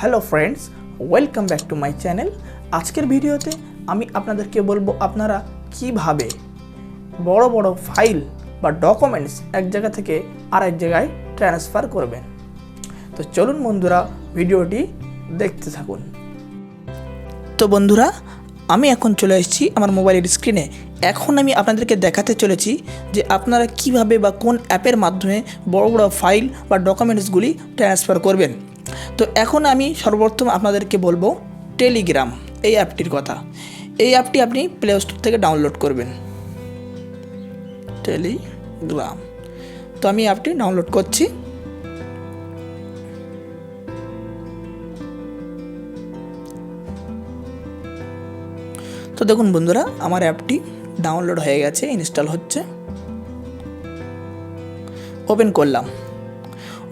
Hello friends, welcome back to my channel. আজকের ভিডিওতে আমি আপনাদেরকে বলবো আপনারা কিভাবে বড় বড় ফাইল বা ডকুমেন্টস এক জায়গা থেকে আরেক জায়গায় ট্রান্সফার করবেন। তো চলুন বন্ধুরা, ভিডিওটি দেখতে থাকুন। তো বন্ধুরা, আমি এখন চলে এসেছি আমার মোবাইলের স্ক্রিনে। এখন আমি আপনাদেরকে দেখাতে চলেছি যে আপনারা কিভাবে বা কোন অ্যাপের মাধ্যমে বড় বড় ফাইল বা ডকুমেন্টসগুলি ট্রান্সফার করবেন। তো এখন আমি সর্বপ্রথম আপনাদেরকে বলবো টেলিগ্রাম এই অ্যাপটির কথা। এই অ্যাপটি আপনি প্লে স্টোর থেকে ডাউনলোড করবেন, টেলিগ্রাম। তো আমি অ্যাপটি ডাউনলোড করছি। তো দেখুন বন্ধুরা, আমার অ্যাপটি ডাউনলোড হয়ে গেছে, ইনস্টল হচ্ছে। ওপেন করলাম।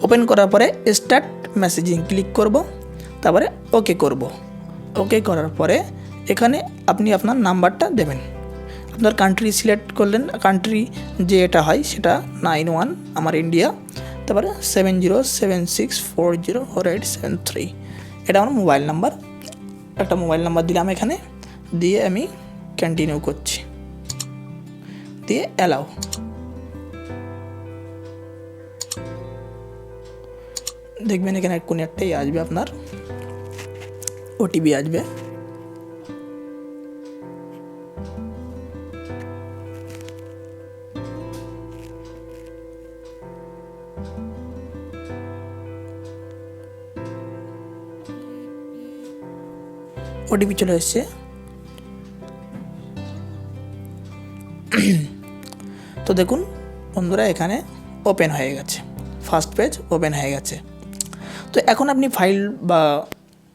ওপেন করার পরে স্টার্ট মেসেজিং ক্লিক করব, তারপরে ওকে করব। ওকে করার পরে এখানে আপনি আপনার নাম্বারটা দেবেন। আপনার কান্ট্রি সিলেক্ট করলেন, কান্ট্রি যে এটা হয় সেটা 91, আমার ইন্ডিয়া। তারপরে 7076404873, এটা আমার মোবাইল নাম্বার। একটা মোবাইল নাম্বার দিলাম এখানে, দিয়ে আমি কন্টিনিউ করছি, দিয়ে অ্যালাউ। দেখবেন এখানে কোনো একটাই আসবে, আপনার ওটিপি আসবে। ওটিপি চলে এসছে। তো দেখুন বন্ধুরা, এখানে ওপেন হয়ে গেছে, ফার্স্ট পেজ ওপেন হয়ে গেছে। তো এখন আপনি ফাইল বা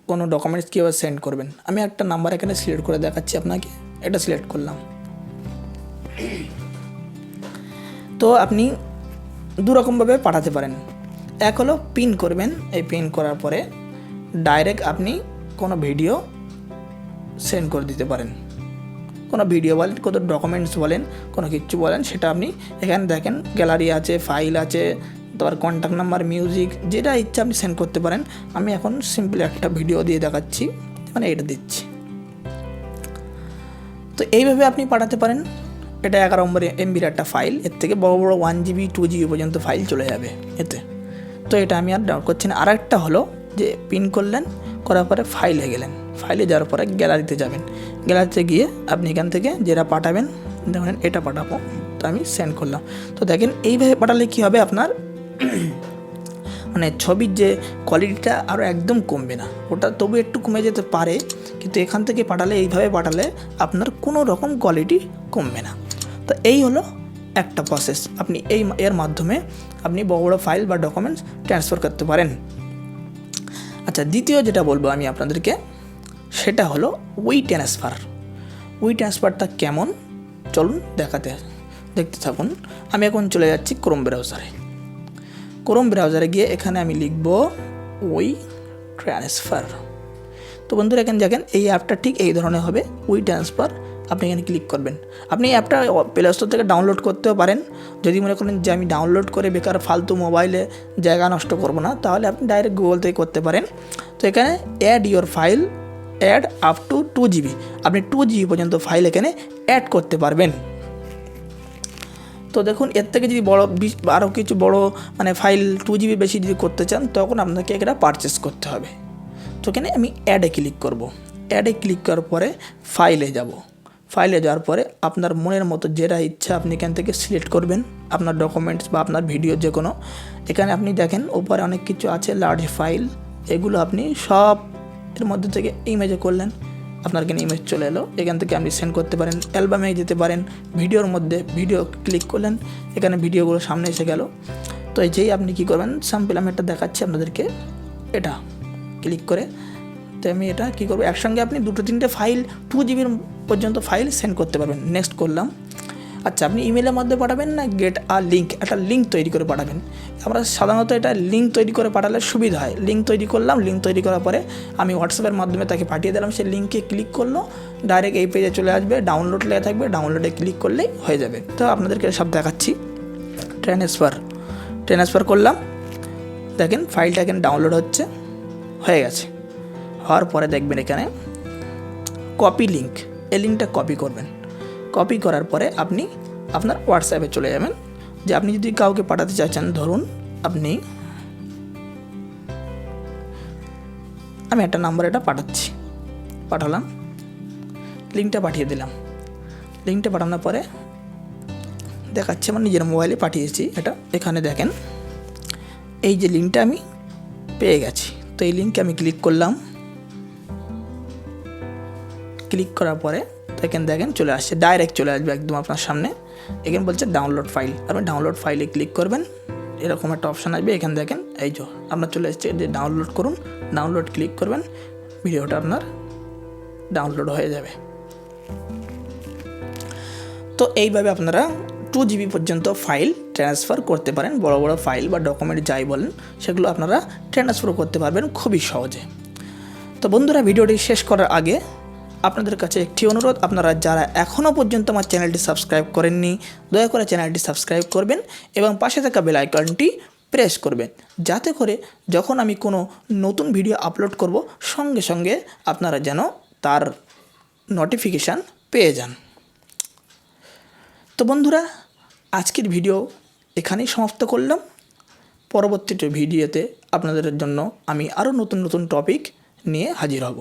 কোনো ডকুমেন্টস কীভাবে সেন্ড করবেন, আমি একটা নাম্বার এখানে সিলেক্ট করে দেখাচ্ছি আপনাকে। এটা সিলেক্ট করলাম। তো আপনি দুরকমভাবে পাঠাতে পারেন। এক হলো পিন করবেন। এই পিন করার পরে ডাইরেক্ট আপনি কোনো ভিডিও সেন্ড করে দিতে পারেন। কোনো ভিডিও বলেন, কোনো ডকুমেন্টস বলেন, কোনো কিছু বলেন, সেটা আপনি এখানে দেখেন গ্যালারি আছে, ফাইল আছে, তারপর কন্ট্যাক্ট নাম্বার, মিউজিক, যেটা ইচ্ছা আপনি সেন্ড করতে পারেন। আমি এখন সিম্পলি একটা ভিডিও দিয়ে দেখাচ্ছি, মানে এটা দিচ্ছি। তো এইভাবে আপনি পাঠাতে পারেন। এটা 11 MBর একটা ফাইল, এর থেকে বড় বড় 1 GB 2 GB পর্যন্ত ফাইল চলে যাবে এতে। তো এটা আমি আর ডাউনলোড করছি না। আর একটা হলো যে পিন করলেন, করার পরে ফাইলে গেলেন, ফাইলে যাওয়ার পরে গ্যালারিতে যাবেন। গ্যালারিতে গিয়ে আপনি এখান থেকে যেটা পাঠাবেন, দেখেন এটা পাঠাবো, তো আমি সেন্ড করলাম। তো দেখেন এইভাবে পাঠালে কী হবে, আপনার মানে ছবির যে কোয়ালিটিটা আরও একদম কমবে না, ওটা তবু একটু কমে যেতে পারে, কিন্তু এখান থেকে পাঠালে, এইভাবে পাঠালে আপনার কোনো রকম কোয়ালিটি কমবে না। তো এই হলো একটা প্রসেস, আপনি এর মাধ্যমে আপনি বড় বড় ফাইল বা ডকুমেন্টস ট্রান্সফার করতে পারেন। আচ্ছা, দ্বিতীয় যেটা বলবো আমি আপনাদেরকে, সেটা হলো ট্রান্সফার। ট্রান্সফারটা কেমন চলুন দেখতে থাকুন। আমি এখন চলে যাচ্ছি ক্রোম ব্রাউজারে। ক্রোম ব্রাউজারে গিয়ে এখানে আমি লিখব ট্রান্সফার। তো বন্ধুরা, এখানে দেখেন এই অ্যাপটা ঠিক এই ধরনের হবে, ট্রান্সফার। আপনি এখানে ক্লিক করবেন। আপনি এই অ্যাপটা প্লে স্টোর থেকে ডাউনলোড করতেও পারেন। যদি মনে করেন যে আমি ডাউনলোড করে বেকার ফালতু মোবাইলে জায়গা নষ্ট করব না, তাহলে আপনি ডাইরেক্ট গুগল থেকে করতে পারেন। তো এখানে add your file, add up to 2 GB, আপনি 2 GB পর্যন্ত ফাইল এখানে অ্যাড করতে পারবেন। তো দেখুন, এর থেকে যদি বড় আরও কিছু বড় মানে ফাইল 2 GB বেশি যদি করতে চান, তখন আপনাকে এটা পারচেস করতে হবে। তো এখানে আমি অ্যাডে ক্লিক করব। অ্যাডে ক্লিক করার পরে ফাইলে যাব। ফাইলে যাওয়ার পরে আপনার মনের মতো যেটা ইচ্ছা আপনি এখান থেকে সিলেক্ট করবেন, আপনার ডকুমেন্টস বা আপনার ভিডিও যে কোনো। এখানে আপনি দেখেন উপরে অনেক কিছু আছে, লার্জ ফাইল, এগুলো আপনি সব এর মধ্যে থেকে ইমেজে করলেন, আপনার এখানে ইমেজ চলে এলো। এখান থেকে আপনি সেন্ড করতে পারেন, অ্যালবামে যেতে পারেন, ভিডিওর মধ্যে ভিডিও ক্লিক করলেন, এখানে ভিডিওগুলো সামনে এসে গেল। তো যেই আপনি কী করবেন, স্যাম্পল আমি এটা দেখাচ্ছি আপনাদেরকে, এটা ক্লিক করে। তো আমি এটা কী করবো, একসঙ্গে আপনি 2-3টে ফাইল 2 GB পর্যন্ত ফাইল সেন্ড করতে পারবেন। নেক্সট করলাম। আচ্ছা, আপনি ইমেলের মধ্যে পাঠাবেন না গেট আ লিঙ্ক, একটা লিঙ্ক তৈরি করে পাঠাবেন। আমরা সাধারণত এটা লিঙ্ক তৈরি করে পাঠালে সুবিধা হয়। লিঙ্ক তৈরি করলাম, লিঙ্ক তৈরি করার পরে আমি হোয়াটসঅ্যাপের মাধ্যমে তাকে পাঠিয়ে দিলাম। সেই লিঙ্কে ক্লিক করলো, ডাইরেক্ট এই পেজে চলে আসবে, ডাউনলোড লেখা থাকবে, ডাউনলোডে ক্লিক করলেই হয়ে যাবে। তো আপনাদেরকে সব দেখাচ্ছি। ট্রান্সফার করলাম, দেখেন ফাইলটা এখানে ডাউনলোড হয়ে গেছে। হওয়ার পরে দেখবেন এখানে কপি লিঙ্ক, এই লিঙ্কটা কপি করবেন। কপি করার পরে আপনি আপনার হোয়াটসঅ্যাপে চলে যাবেন। যে আপনি যদি কাউকে পাঠাতে চাচ্ছেন, ধরুন আমি একটা নাম্বার এটা পাঠালাম, লিঙ্কটা পাঠিয়ে দিলাম। লিঙ্কটা পাঠানোর পরে দেখাচ্ছে আমার নিজের মোবাইলে পাঠিয়েছি এটা। এখানে দেখেন এই যে লিঙ্কটা আমি পেয়ে গেছি। তো এই লিঙ্কে আমি ক্লিক করলাম। ক্লিক করার পরে দেখেন চলে আসছে, ডাইরেক্ট চলে আসবে একদম আপনার সামনে। এখানে বলছে ডাউনলোড ফাইল, আপনি ডাউনলোড ফাইলে ক্লিক করবেন। এরকম একটা অপশান আসবে, এখানে দেখেন এই যে আপনার চলে এসছে যে ডাউনলোড করুন। ডাউনলোড ক্লিক করবেন, ভিডিওটা আপনার ডাউনলোড হয়ে যাবে। তো এইভাবে আপনারা 2 GB পর্যন্ত ফাইল ট্রান্সফার করতে পারেন। বড় বড় ফাইল বা ডকুমেন্ট যাই বলেন সেগুলো আপনারা ট্রান্সফার করতে পারবেন খুবই সহজে। তো বন্ধুরা, ভিডিওটি শেষ করার আগে আপনাদের কাছে একটি অনুরোধ, আপনারা যারা এখনও পর্যন্ত আমার চ্যানেলটি সাবস্ক্রাইব করেননি, দয়া করে চ্যানেলটি সাবস্ক্রাইব করবেন এবং পাশে থাকা বেল আইকনটি প্রেস করবেন, যাতে করে যখন আমি কোনো নতুন ভিডিও আপলোড করব সঙ্গে সঙ্গে আপনারা যেন তার নোটিফিকেশান পেয়ে যান। তো বন্ধুরা, আজকের ভিডিও এখানেই সমাপ্ত করলাম। পরবর্তী ভিডিওতে আপনাদের জন্য আমি আরও নতুন নতুন টপিক নিয়ে হাজির হব।